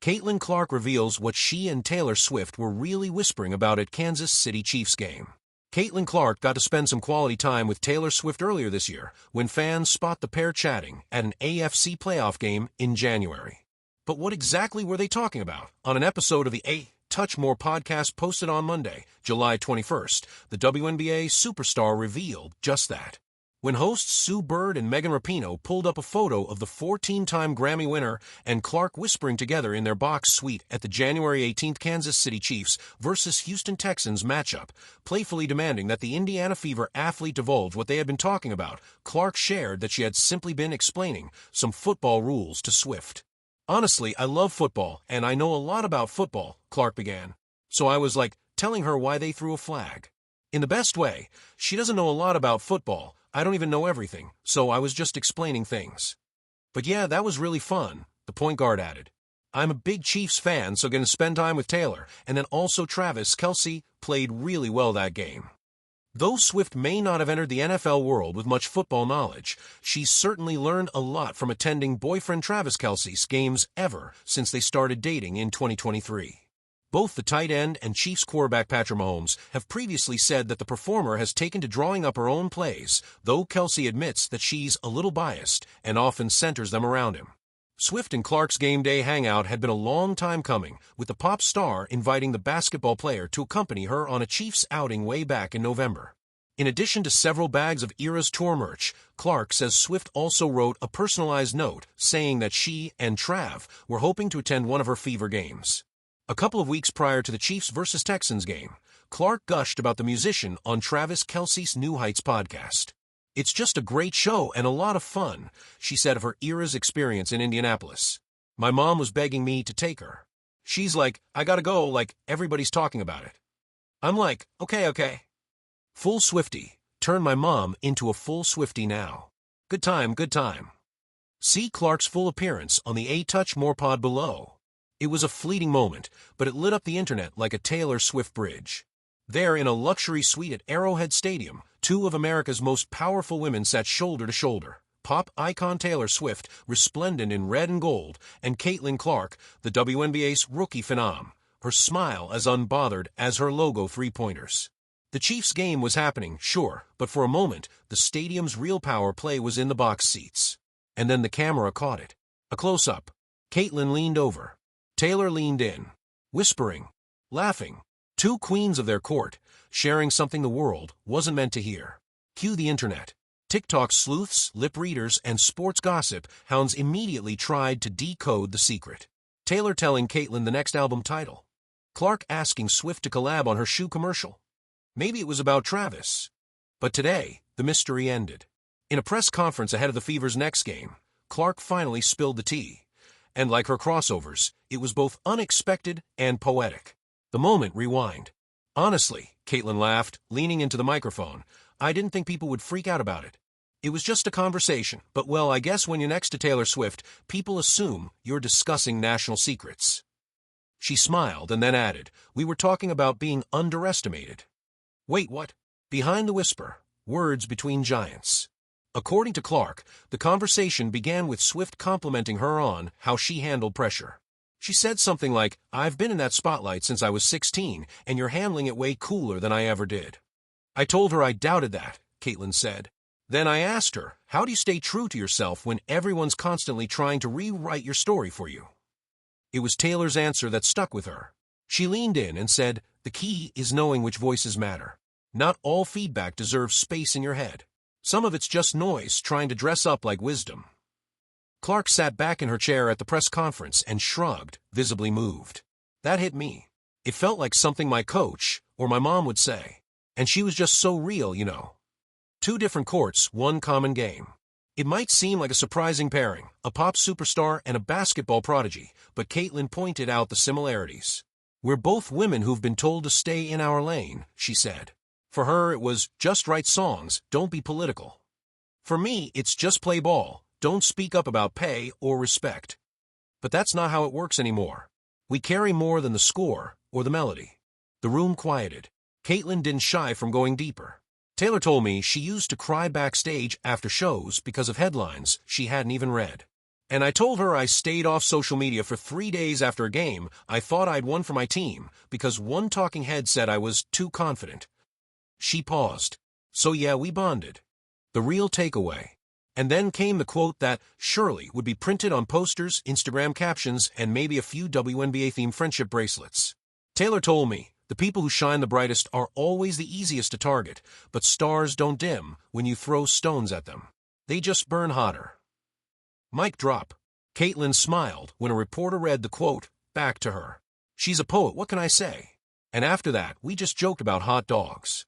Caitlin Clark reveals what she and Taylor Swift were really whispering about at Kansas City Chiefs game. Caitlin Clark got to spend some quality time with Taylor Swift earlier this year when fans spot the pair chatting at an AFC playoff game in January. But what exactly were they talking about? On an episode of the Touch More podcast posted on Monday, July 21st, the WNBA superstar revealed just that. When hosts Sue Bird and Megan Rapinoe pulled up a photo of the 14-time Grammy winner and Clark whispering together in their box suite at the January 18th Kansas City Chiefs versus Houston Texans matchup, playfully demanding that the Indiana Fever athlete divulge what they had been talking about, Clark shared that she had simply been explaining some football rules to Swift. "Honestly, I love football, and I know a lot about football," Clark began. "So I was telling her why they threw a flag. In the best way, she doesn't know a lot about football. I don't even know everything, so I was just explaining things. But yeah, that was really fun," the point guard added. "I'm a big Chiefs fan, so gonna spend time with Taylor, and then also Travis Kelce played really well that game." Though Swift may not have entered the NFL world with much football knowledge, she's certainly learned a lot from attending boyfriend Travis Kelce's games ever since they started dating in 2023. Both the tight end and Chiefs quarterback Patrick Mahomes have previously said that the performer has taken to drawing up her own plays, though Kelce admits that she's a little biased and often centers them around him. Swift and Clark's game day hangout had been a long time coming, with the pop star inviting the basketball player to accompany her on a Chiefs outing way back in November. In addition to several bags of Eras tour merch, Clark says Swift also wrote a personalized note saying that she and Trav were hoping to attend one of her Fever games. A couple of weeks prior to the Chiefs vs. Texans game, Clark gushed about the musician on Travis Kelce's New Heights podcast. "It's just a great show and a lot of fun," she said of her Era's experience in Indianapolis. "My mom was begging me to take her. She's like, I gotta go, everybody's talking about it." I'm like, okay. Full Swiftie. Turn my mom into a full Swiftie now. Good time. See Clark's full appearance on the Touch More pod below. It was a fleeting moment, but it lit up the internet like a Taylor Swift bridge. There, in a luxury suite at Arrowhead Stadium, two of America's most powerful women sat shoulder to shoulder. Pop icon Taylor Swift, resplendent in red and gold, and Caitlin Clark, the WNBA's rookie phenom, her smile as unbothered as her logo three-pointers. The Chiefs game was happening, sure, but for a moment, the stadium's real power play was in the box seats. And then the camera caught it. A close-up. Caitlin leaned over. Taylor leaned in, whispering, laughing. Two queens of their court, sharing something the world wasn't meant to hear. Cue the internet. TikTok sleuths, lip readers, and sports gossip hounds immediately tried to decode the secret. Taylor telling Caitlin the next album title. Clark asking Swift to collab on her shoe commercial. Maybe it was about Travis. But today, the mystery ended. In a press conference ahead of the Fever's next game, Clark finally spilled the tea. And like her crossovers, it was both unexpected and poetic. The moment rewind. "Honestly," Caitlin laughed, leaning into the microphone, "I didn't think people would freak out about it. It was just a conversation, but well, I guess when you're next to Taylor Swift, people assume you're discussing national secrets." She smiled and then added, "We were talking about being underestimated." Wait, what? Behind the whisper, words between giants. According to Clark, the conversation began with Swift complimenting her on how she handled pressure. She said something like, "I've been in that spotlight since I was 16, and you're handling it way cooler than I ever did." I told her I doubted that, Caitlin said. Then I asked her, "How do you stay true to yourself when everyone's constantly trying to rewrite your story for you?" It was Taylor's answer that stuck with her. She leaned in and said, "The key is knowing which voices matter. Not all feedback deserves space in your head. Some of it's just noise trying to dress up like wisdom." Clark sat back in her chair at the press conference and shrugged, visibly moved. That hit me. It felt like something my coach or my mom would say. And she was just so real, you know. Two different courts, one common game. It might seem like a surprising pairing, a pop superstar and a basketball prodigy, but Caitlin pointed out the similarities. "We're both women who've been told to stay in our lane," she said. For her, it was, just write songs, don't be political. For me, it's just play ball, don't speak up about pay or respect. But that's not how it works anymore. We carry more than the score or the melody. The room quieted. Caitlin didn't shy from going deeper. Taylor told me she used to cry backstage after shows because of headlines she hadn't even read. And I told her I stayed off social media for 3 days after a game I thought I'd won for my team because one talking head said I was too confident. She paused. So yeah, we bonded. The real takeaway. And then came the quote that surely would be printed on posters, Instagram captions, and maybe a few WNBA-themed friendship bracelets. Taylor told me, the people who shine the brightest are always the easiest to target, but stars don't dim when you throw stones at them. They just burn hotter. Mic drop. Caitlin smiled when a reporter read the quote back to her. She's a poet, what can I say? And after that, we just joked about hot dogs.